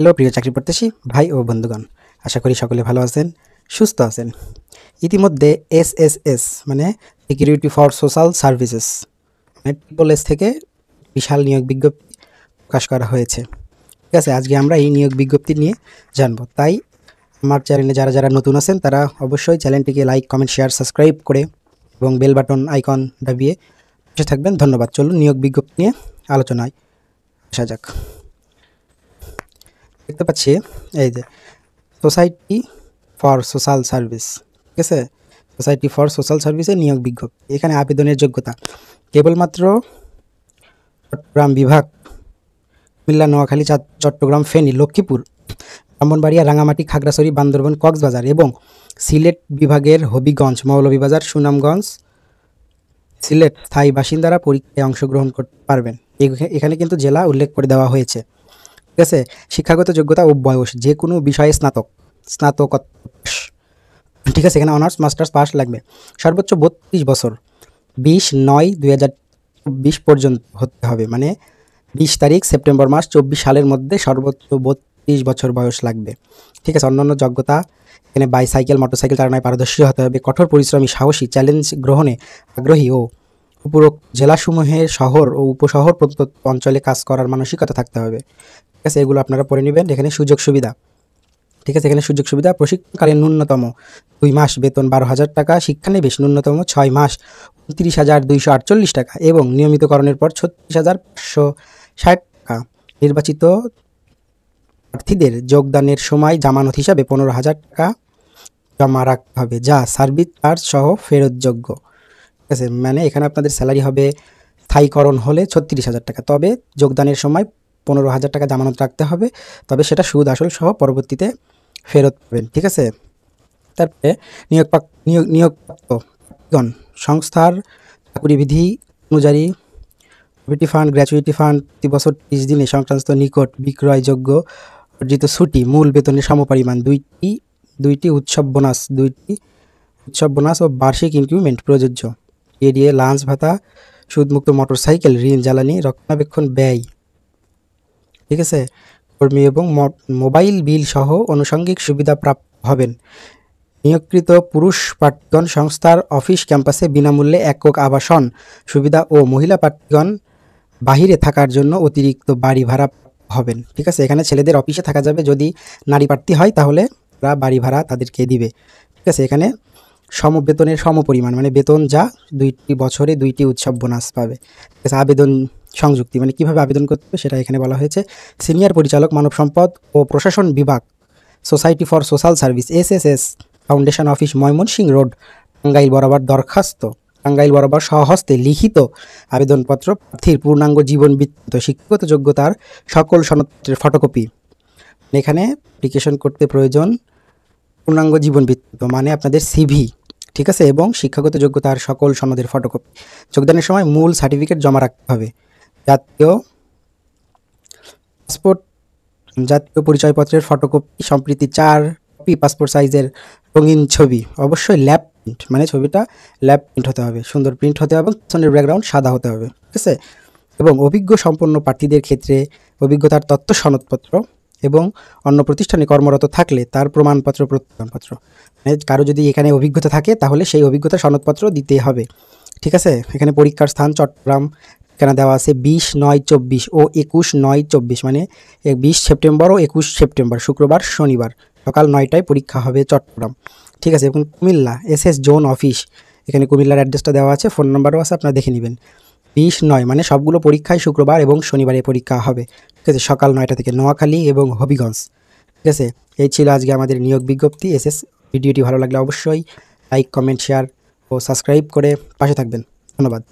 Hello প্রিয় চাকরি প্রত্যাশী ভাই ও বন্ধুগণ, আশা করি সকলে ভালো আছেন, সুস্থ আছেন। ইতিমধ্যে এসএসএস মানে সিকিউরিটি ফর সোশ্যাল সার্ভিসেস মানে TSS থেকে বিশাল নিয়োগ বিজ্ঞপ্তি প্রকাশ করা হয়েছে। ঠিক আছে, আজকে আমরা এই নিয়োগ বিজ্ঞপ্তি নিয়ে জানবো। তাই আমার চ্যানেলে যারা যারা নতুন আছেন তারা অবশ্যই চ্যানেলটিকে লাইক, কমেন্ট, শেয়ার, সাবস্ক্রাইব করে এবং বেল বাটন আইকন দাবিয়ে পাশে থাকবেন। ধন্যবাদ। চলুন নিয়োগ বিজ্ঞপ্তি নিয়ে আলোচনায় আসা যাক। দেখতে পাচ্ছি এই যে সোসাইটি ফর সোশ্যাল সার্ভিস, ঠিক আছে, সোসাইটি ফর সোশ্যাল সার্ভিসের নিয়োগ বিজ্ঞপ্তি। এখানে আবেদনের যোগ্যতা কেবলমাত্র চট্টগ্রাম বিভাগ, কুমিল্লা, নোয়াখালী, চট্টগ্রাম, ফেনী, লক্ষ্মীপুর, ব্রাহ্মণবাড়িয়া, রাঙামাটি, খাগড়াছড়ি, বান্দরবান, কক্সবাজার এবং সিলেট বিভাগের হবিগঞ্জ, মৌলভীবাজার, সুনামগঞ্জ, সিলেট স্থায়ী বাসিন্দারা পরীক্ষায় অংশগ্রহণ করতে পারবেন। এখানে কিন্তু জেলা উল্লেখ করে দেওয়া হয়েছে। ঠিক আছে, শিক্ষাগত যোগ্যতা ও বয়স যে কোনো বিষয়ে স্নাতকোত্তর, ঠিক আছে, এখানে অনার্স মাস্টার্স পাস লাগবে। সর্বোচ্চ 32 বছর, 20/9/2024 পর্যন্ত হতে হবে, মানে 20 তারিখ সেপ্টেম্বর মাস 24 সালের মধ্যে সর্বোচ্চ 32 বছর বয়স লাগবে। ঠিক আছে, অন্যান্য যোগ্যতা এখানে বাইসাইকেল, মোটরসাইকেল চালানোয় পারদর্শী হতে হবে, কঠোর পরিশ্রমী, সাহসী, চ্যালেঞ্জ গ্রহণে আগ্রহী ও উপরোক্ত জেলাসমূহের শহর ও উপশহর প্রত্যন্ত অঞ্চলে কাজ করার মানসিকতা থাকতে হবে। ঠিক আছে, এগুলো আপনারা পড়ে নেবেন। এখানে সুযোগ সুবিধা, ঠিক আছে, এখানে সুযোগ সুবিধা প্রশিক্ষণকালীন ন্যূনতম 2 মাস বেতন 12,000 টাকা, শিক্ষানবিশ ন্যূনতম 6 মাস 29,248 টাকা এবং নিয়মিতকরণের পর 36,560 টাকা। নির্বাচিত প্রার্থীদের যোগদানের সময় জামানত হিসাবে 15,000 টাকা জমা রাখতে হবে, যা সার্ভিস চার্জ সহ ফেরতযোগ্য। ঠিক আছে, মানে এখানে আপনাদের স্যালারি হবে স্থায়ীকরণ হলে 36,000 টাকা, তবে যোগদানের সময় 15,000 টাকা জামানত রাখতে হবে, তবে সেটা সুদ আসল সহ পরবর্তীতে ফেরত পাবেন। ঠিক আছে, তারপরে নিয়োগপ্রাপ্তগণ সংস্থার চাকুরি বিধি অনুযায়ী প্রভিডেন্ট ফান্ড, গ্র্যাচুইটি ফান্ড প্রতি বছর 30 দিনে সংক্রান্ত নিকট বিক্রয়যোগ্য অর্জিত ছুটি মূল বেতনের সমপরিমাণ, দুইটি উৎসব বোনাস ও বার্ষিক ইনক্রিমেন্ট প্রযোজ্য। এডিএ, লাঞ্চ ভাতা, সুদমুক্ত মোটরসাইকেল, ঋণ, জ্বালানি, রক্ষণাবেক্ষণ ব্যয়, ঠিক আছে, কর্মী এবং মোবাইল বিল সহ আনুষঙ্গিক সুবিধা প্রাপ্ত হবেন। নিয়োগকৃত পুরুষ প্রার্থীগণ সংস্থার অফিস ক্যাম্পাসে বিনামূল্যে একক আবাসন সুবিধা ও মহিলা প্রার্থীগণ বাহিরে থাকার জন্য অতিরিক্ত বাড়ি ভাড়া হবেন। ঠিক আছে, এখানে ছেলেদের অফিসে থাকা যাবে, যদি নারী প্রার্থী হয় তাহলে তারা বাড়ি ভাড়া তাদেরকে দিবে। ঠিক আছে, এখানে সমবেতনের সমপরিমাণ মানে বেতন যা 2 বছরে 2টি উৎসব বোনাস পাবে। ঠিক আছে, আবেদন সংযুক্তি মানে কীভাবে আবেদন করতে হবে সেটা এখানে বলা হয়েছে। সিনিয়র পরিচালক, মানব সম্পদ ও প্রশাসন বিভাগ, society for social service, SSS, foundation office, Mymensingh road, Tangail বরাবর। দরখাস্ত টাঙ্গাইল বরাবর স্বহস্তে লিখিত আবেদনপত্র, প্রার্থীর পূর্ণাঙ্গ জীবন বৃত্তান্ত, শিক্ষাগত যোগ্যতার সকল সনদপত্রের ফটোকপি। এখানে অ্যাপ্লিকেশন করতে প্রয়োজন পূর্ণাঙ্গ জীবন বৃত্তান্ত মানে আপনাদের সিভি, ঠিক আছে, এবং শিক্ষাগত যোগ্যতার সকল সনদের ফটোকপি। যোগদানের সময় মূল সার্টিফিকেট জমা রাখতে হবে। জাতীয় পরিচয়পত্রের ফটোকপি, সম্প্রতি 4 কপি পাসপোর্ট সাইজের রঙিন ছবি, অবশ্যই ল্যাব প্রিন্ট মানে ছবিটা ল্যাব প্রিন্ট হতে হবে, সুন্দর প্রিন্ট হতে হবে, পিছনের ব্যাকগ্রাউন্ড সাদা হতে হবে। ঠিক আছে, এবং অভিজ্ঞ সম্পন্ন প্রার্থীদের ক্ষেত্রে অভিজ্ঞতার তথ্য সনদপত্র এবং অন্য প্রতিষ্ঠানে কর্মরত থাকলে তার প্রত্যয়নপত্র, মানে কারো যদি এখানে অভিজ্ঞতা থাকে তাহলে সেই অভিজ্ঞতা সনদপত্র দিতে হবে। ঠিক আছে, এখানে পরীক্ষার স্থান চট্টগ্রাম, এখানে দেওয়া আছে 20/9/24 ও 21/9/24 মানে 20 সেপ্টেম্বর ও 21 সেপ্টেম্বর শুক্রবার শনিবার সকাল 9টায় পরীক্ষা হবে চট্টগ্রাম। ঠিক আছে, এবং কুমিল্লা এসএস জোন অফিস, এখানে কুমিল্লার অ্যাড্রেসটা দেওয়া আছে, ফোন নাম্বারও আছে, আপনারা দেখে নেবেন। 20/9 মানে সবগুলো পরীক্ষায় শুক্রবার এবং শনিবারে পরীক্ষা হবে। ঠিক আছে, সকাল 9টা থেকে, নোয়াখালী এবং হবিগঞ্জ। ঠিক আছে, এই ছিল আজকে আমাদের নিয়োগ বিজ্ঞপ্তি এসএস। ভিডিওটি ভালো লাগলে অবশ্যই লাইক, কমেন্ট, শেয়ার ও সাবস্ক্রাইব করে পাশে থাকবেন। ধন্যবাদ।